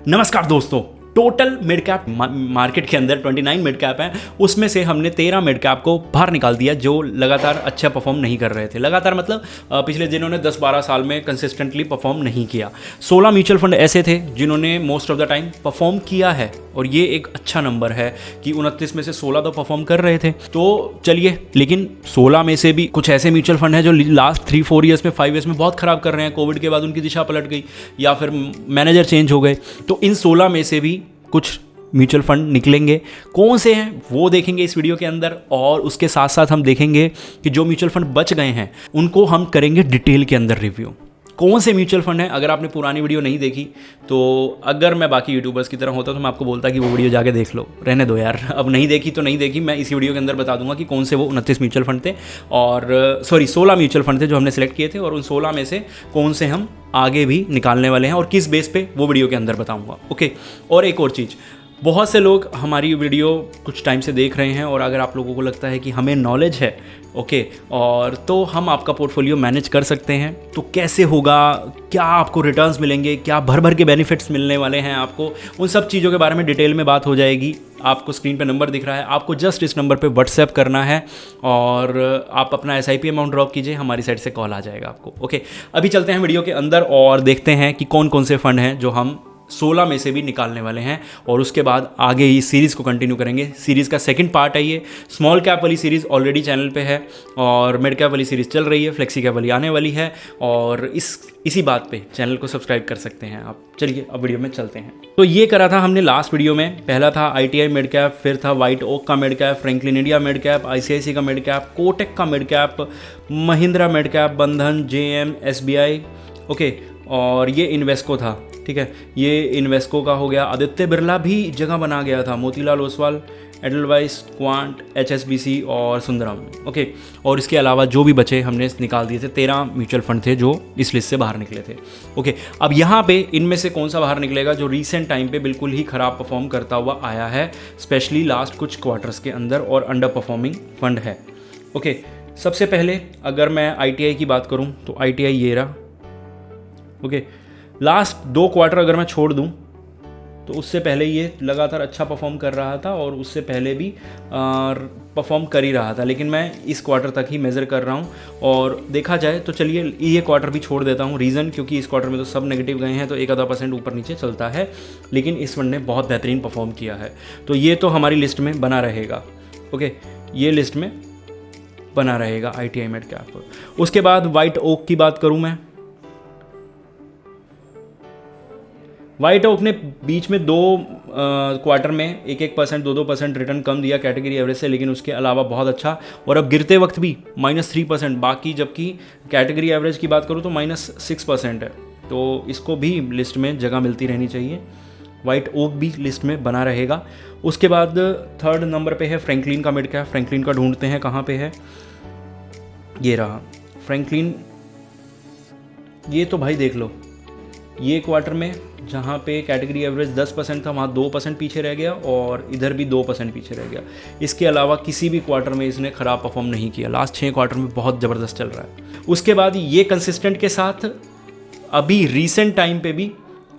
नमस्कार दोस्तों, total mid cap market के अंदर 29 मिड कैप हैं, उसमें से हमने 13 मिड कैप को बाहर निकाल दिया जो लगातार अच्छा परफॉर्म नहीं कर रहे थे। लगातार मतलब पिछले जिन्होंने 10-12 साल में कंसिस्टेंटली परफॉर्म नहीं किया। 16 म्यूचुअल फंड ऐसे थे जिन्होंने most of the time perform किया है और ये एक अच्छा नंबर है कि 29 में से 16 तो परफॉर्म कर रहे थे। तो चलिए, लेकिन 16 में से भी कुछ ऐसे म्यूचुअल फंड हैं जो लास्ट 3-4 ईयर्स में 5 ईयर्स में बहुत ख़राब कर रहे हैं। कोविड के बाद उनकी दिशा पलट गई या फिर मैनेजर चेंज हो गए। तो इन 16 में से भी कुछ म्यूचुअल फंड निकलेंगे। कौन से हैं वो देखेंगे इस वीडियो के अंदर, और उसके साथ साथ हम देखेंगे कि जो म्यूचुअल फंड बच गए हैं उनको हम करेंगे डिटेल के अंदर रिव्यू। कौन से म्यूचुअल फंड हैं, अगर आपने पुरानी वीडियो नहीं देखी तो अगर मैं बाकी यूट्यूबर्स की तरह होता तो मैं आपको बोलता कि वो वीडियो जाके देख लो, रहने दो यार, अब नहीं देखी तो नहीं देखी। मैं इसी वीडियो के अंदर बता दूंगा कि कौन से वो 29 म्यूचुअल फंड थे और 16 म्यूचुअल फंड थे जो हमने सेलेक्ट किए थे, और उन 16 में से कौन से हम आगे भी निकालने वाले हैं और किस बेस पे वो वीडियो के अंदर बताऊँगा। ओके, और एक और चीज़, बहुत से लोग हमारी वीडियो कुछ टाइम से देख रहे हैं और अगर आप लोगों को लगता है कि हमें नॉलेज है ओके और तो हम आपका पोर्टफोलियो मैनेज कर सकते हैं, तो कैसे होगा, क्या आपको रिटर्न्स मिलेंगे, क्या भर भर के बेनिफिट्स मिलने वाले हैं आपको, उन सब चीज़ों के बारे में डिटेल में बात हो जाएगी। आपको स्क्रीन पे नंबर दिख रहा है, आपको जस्ट इस नंबर पे व्हाट्सएप करना है और आप अपना SIP अमाउंट ड्रॉप कीजिए, हमारी साइड से कॉल आ जाएगा आपको। ओके, अभी चलते हैं वीडियो के अंदर और देखते हैं कि कौन कौन से फंड हैं जो हम 16 में से भी निकालने वाले हैं और उसके बाद आगे इस सीरीज़ को कंटिन्यू करेंगे। सीरीज़ का सेकंड पार्ट है ये। स्मॉल कैप वाली सीरीज़ ऑलरेडी चैनल पे है और मिड कैप वाली सीरीज़ चल रही है, फ्लेक्सी कैप वाली आने वाली है और इसी बात पे चैनल को सब्सक्राइब कर सकते हैं आप। चलिए अब वीडियो में चलते हैं। तो ये करा था हमने लास्ट वीडियो में। पहला था ITI मिड कैप, फिर था व्हाइट ओक का mid cap, Franklin India mid cap, ICICI का मिड कैप, कोटक का mid cap, Mahindra mid cap, बंधन, JM, SBI। ओके, और ये इन्वेस्को था, ठीक है, ये इन्वेस्को का हो गया। आदित्य बिरला भी जगह बना गया था, Motilal Oswal, Edelweiss, quant, HSBC और सुंदरम। ओके, और इसके अलावा जो भी बचे हमने निकाल दिए थे। 13 म्यूचुअल फंड थे जो इस लिस्ट से बाहर निकले थे। ओके, अब यहाँ पे इनमें से कौन सा बाहर निकलेगा जो रीसेंट टाइम पे बिल्कुल ही ख़राब परफॉर्म करता हुआ आया है, स्पेशली लास्ट कुछ क्वार्टर्स के अंदर, और अंडर परफॉर्मिंग फंड है। ओके, सबसे पहले अगर मैं ITI की बात करूँ तो ITI ये रहा। ओके, लास्ट 2 क्वार्टर अगर मैं छोड़ दूं तो उससे पहले ये लगातार अच्छा परफॉर्म कर रहा था और उससे पहले भी परफॉर्म कर ही रहा था, लेकिन मैं इस क्वार्टर तक ही मेज़र कर रहा हूँ। और देखा जाए तो चलिए ये क्वार्टर भी छोड़ देता हूँ। रीज़न क्योंकि इस क्वार्टर में तो सब नेगेटिव गए हैं तो 1-आधा% ऊपर नीचे चलता है, लेकिन इस फंड ने बहुत बेहतरीन परफॉर्म किया है तो ये तो हमारी लिस्ट में बना रहेगा। ओके, ये लिस्ट में बना रहेगा ITI मिड कैप। उसके बाद व्हाइट ओक की बात करूँ मैं, व्हाइट ओक ने बीच में 2 क्वार्टर में 1-1%, 2-2% रिटर्न कम दिया कैटेगरी एवरेज से, लेकिन उसके अलावा बहुत अच्छा। और अब गिरते वक्त भी -3%, बाकी जबकि कैटेगरी एवरेज की बात करूँ तो -6% है। तो इसको भी लिस्ट में जगह मिलती रहनी चाहिए। व्हाइट ओक भी लिस्ट में बना रहेगा। उसके बाद 3rd नंबर पे है फ्रैंकलिन का मिड कैप। फ्रैंकलिन का ढूंढते हैं कहाँ पे है, ये रहा फ्रैंकलिन। ये तो भाई देख लो, ये क्वार्टर में जहाँ पे कैटेगरी एवरेज 10% था वहाँ 2% पीछे रह गया और इधर भी 2% पीछे रह गया। इसके अलावा किसी भी क्वार्टर में इसने ख़राब परफॉर्म नहीं किया। लास्ट 6 क्वार्टर में बहुत ज़बरदस्त चल रहा है। उसके बाद ये कंसिस्टेंट के साथ अभी रीसेंट टाइम पे भी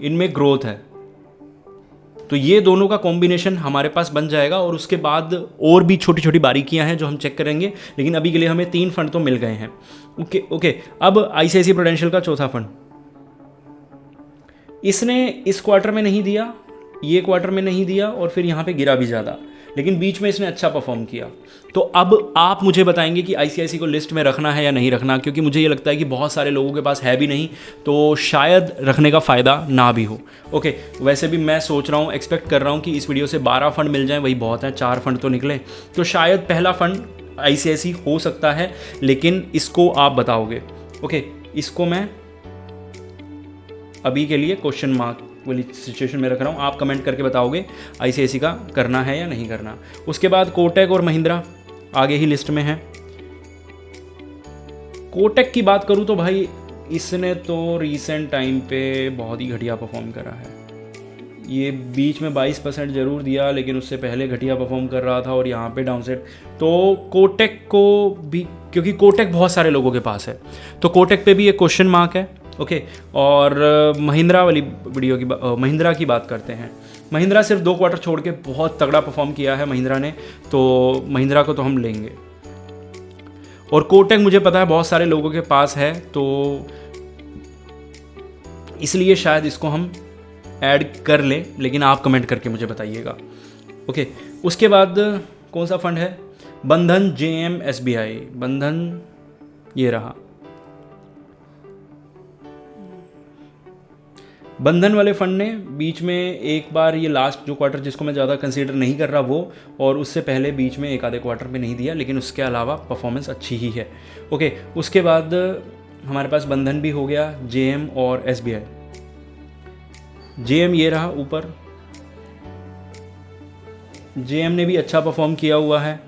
इनमें ग्रोथ है, तो ये दोनों का कॉम्बिनेशन हमारे पास बन जाएगा। और उसके बाद और भी छोटी छोटी बारीकियां हैं जो हम चेक करेंगे, लेकिन अभी के लिए हमें 3 फंड तो मिल गए हैं। ओके, अब ICICI प्रूडेंशियल का चौथा फंड, इसने इस क्वार्टर में नहीं दिया, ये क्वार्टर में नहीं दिया और फिर यहाँ पे गिरा भी ज़्यादा, लेकिन बीच में इसने अच्छा परफॉर्म किया। तो अब आप मुझे बताएंगे कि ICICI को लिस्ट में रखना है या नहीं रखना, क्योंकि मुझे ये लगता है कि बहुत सारे लोगों के पास है भी नहीं, तो शायद रखने का फ़ायदा ना भी हो। ओके, वैसे भी मैं सोच रहा हूँ, एक्सपेक्ट कर रहा हूँ कि इस वीडियो से 12 फंड मिल जाएँ, वही बहुत है, 4 फंड तो निकले, तो शायद पहला फंड ICICI हो सकता है, लेकिन इसको आप बताओगे। ओके, इसको मैं अभी के लिए क्वेश्चन मार्क वाली सिचुएशन में रख रहा हूँ, आप कमेंट करके बताओगे ICICI का करना है या नहीं करना। उसके बाद कोटक और महिंद्रा आगे ही लिस्ट में है। कोटक की बात करूँ तो भाई इसने तो रीसेंट टाइम पे बहुत ही घटिया परफॉर्म करा है। ये बीच में 22% ज़रूर दिया, लेकिन उससे पहले घटिया परफॉर्म कर रहा था और यहाँ पे डाउनसाइड। तो कोटक को भी, क्योंकि कोटक बहुत सारे लोगों के पास है, तो कोटक पे भी एक क्वेश्चन मार्क है। ओके। और महिंद्रा वाली वीडियो की महिंद्रा की बात करते हैं। महिंद्रा सिर्फ 2 क्वार्टर छोड़ के बहुत तगड़ा परफॉर्म किया है महिंद्रा ने, तो महिंद्रा को तो हम लेंगे। और कोटक मुझे पता है बहुत सारे लोगों के पास है, तो इसलिए शायद इसको हम ऐड कर लें, लेकिन आप कमेंट करके मुझे बताइएगा। ओके, उसके बाद कौन सा फंड है? बंधन, जेएम, एसबीआई। बंधन ये रहा, बंधन वाले फंड ने बीच में एक बार ये लास्ट जो क्वार्टर जिसको मैं ज़्यादा कंसीडर नहीं कर रहा वो, और उससे पहले बीच में एक आधे क्वार्टर में नहीं दिया, लेकिन उसके अलावा परफॉर्मेंस अच्छी ही है। ओके, उसके बाद हमारे पास बंधन भी हो गया, जेएम और एसबीआई। जेएम ये रहा ऊपर, जेएम ने भी अच्छा परफॉर्म किया हुआ है।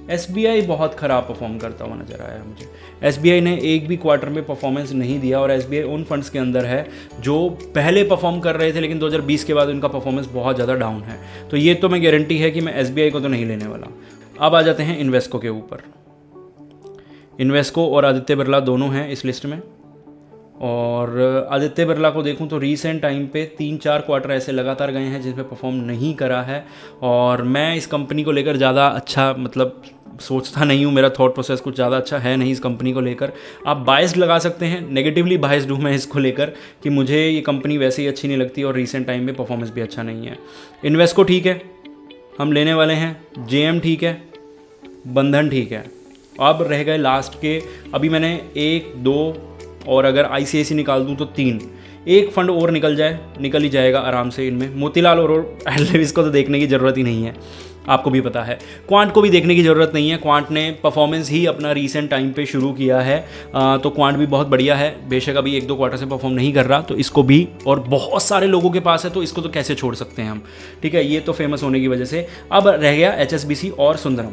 एसबीआई बहुत ख़राब परफॉर्म करता हुआ नज़र आया मुझे। एसबीआई ने एक भी क्वार्टर में परफॉर्मेंस नहीं दिया, और एसबीआई उन फंड्स के अंदर है जो पहले परफॉर्म कर रहे थे, लेकिन 2020 के बाद उनका परफॉर्मेंस बहुत ज़्यादा डाउन है। तो ये तो मैं गारंटी है कि मैं एसबीआई को तो नहीं लेने वाला। अब आ जाते हैं इन्वेस्को के ऊपर। इन्वेस्को और आदित्य बिरला दोनों हैं इस लिस्ट में, और आदित्य बिरला को देखूं तो रीसेंट टाइम पे 3-4 क्वार्टर ऐसे लगातार गए हैं जिसमें परफॉर्म नहीं करा है, और मैं इस कंपनी को लेकर ज़्यादा अच्छा मतलब सोचता नहीं हूँ। मेरा थॉट प्रोसेस कुछ ज़्यादा अच्छा है नहीं इस कंपनी को लेकर। आप बायस्ड लगा सकते हैं, नेगेटिवली बायस्ड हूँ मैं इसको लेकर कि मुझे ये कंपनी वैसे ही अच्छी नहीं लगती, और रीसेंट टाइम में परफॉर्मेंस भी अच्छा नहीं है। इन्वेस्को ठीक है, हम लेने वाले हैं। जेएम ठीक है, बंधन ठीक है। अब रह गए लास्ट के, अभी मैंने 1, 2 और अगर आईसीआईसी निकाल दूं तो 3। एक फंड और निकल ही जाएगा आराम से इनमें। मोतीलाल और एडलेविस को तो देखने की ज़रूरत ही नहीं है, आपको भी पता है। क्वांट को भी देखने की ज़रूरत नहीं है, क्वांट ने परफॉर्मेंस ही अपना रीसेंट टाइम पे शुरू किया है, तो क्वांट भी बहुत बढ़िया है। बेशक अभी 1-2 क्वार्टर से परफॉर्म नहीं कर रहा, तो इसको भी, और बहुत सारे लोगों के पास है तो इसको तो कैसे छोड़ सकते हैं हम, ठीक है। ये तो फेमस होने की वजह से। अब रह गया एचएसबीसी और सुंदरम।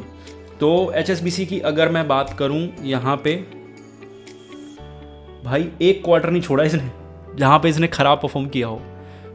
तो एचएसबीसी की अगर मैं बात करूँ, यहाँ पे भाई एक क्वार्टर नहीं छोड़ा इसने जहाँ पे इसने ख़राब परफॉर्म किया हो।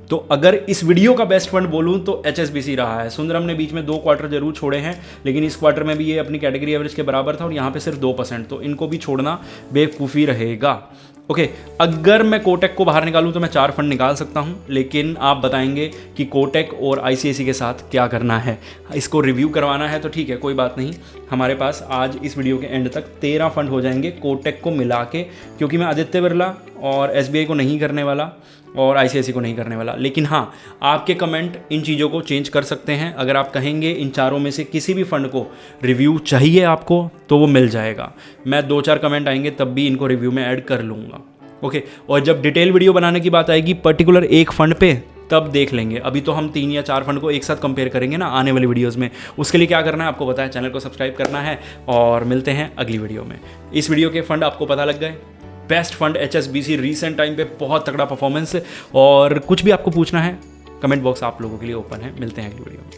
तो अगर इस वीडियो का बेस्ट फंड बोलूँ तो एचएसबीसी रहा है। सुंदरम ने बीच में 2 क्वार्टर जरूर छोड़े हैं, लेकिन इस क्वार्टर में भी ये अपनी कैटेगरी एवरेज के बराबर था, और यहाँ पे सिर्फ 2%, तो इनको भी छोड़ना बेवकूफ़ी रहेगा। ओके, अगर मैं कोटक को बाहर निकालूं तो मैं 4 फंड निकाल सकता हूं, लेकिन आप बताएंगे कि कोटक और आईसीआईसी के साथ क्या करना है, इसको रिव्यू करवाना है तो ठीक है, कोई बात नहीं। हमारे पास आज इस वीडियो के एंड तक 13 फंड हो जाएंगे कोटक को मिला के, क्योंकि मैं आदित्य बिरला और एसबीआई को नहीं करने वाला और आईसीआईसी को नहीं करने वाला। लेकिन हाँ, आपके कमेंट इन चीज़ों को चेंज कर सकते हैं। अगर आप कहेंगे इन चारों में से किसी भी फंड को रिव्यू चाहिए आपको, तो वो मिल जाएगा। मैं 2-4 कमेंट आएंगे तब भी इनको रिव्यू में ऐड कर लूँगा। ओके, और जब डिटेल वीडियो बनाने की बात आएगी पर्टिकुलर एक फंड पे, तब देख लेंगे। अभी तो हम 3 या 4 फंड को एक साथ कंपेयर करेंगे ना आने वाली वीडियोस में। उसके लिए क्या करना है आपको पता है, चैनल को सब्सक्राइब करना है, और मिलते हैं अगली वीडियो में। इस वीडियो के फंड आपको पता लग गए। Best fund HSBC, recent time पे बहुत तगड़ा परफॉर्मेंस, और कुछ भी आपको पूछना है कमेंट बॉक्स आप लोगों के लिए ओपन है। मिलते हैं अगली वीडियो में।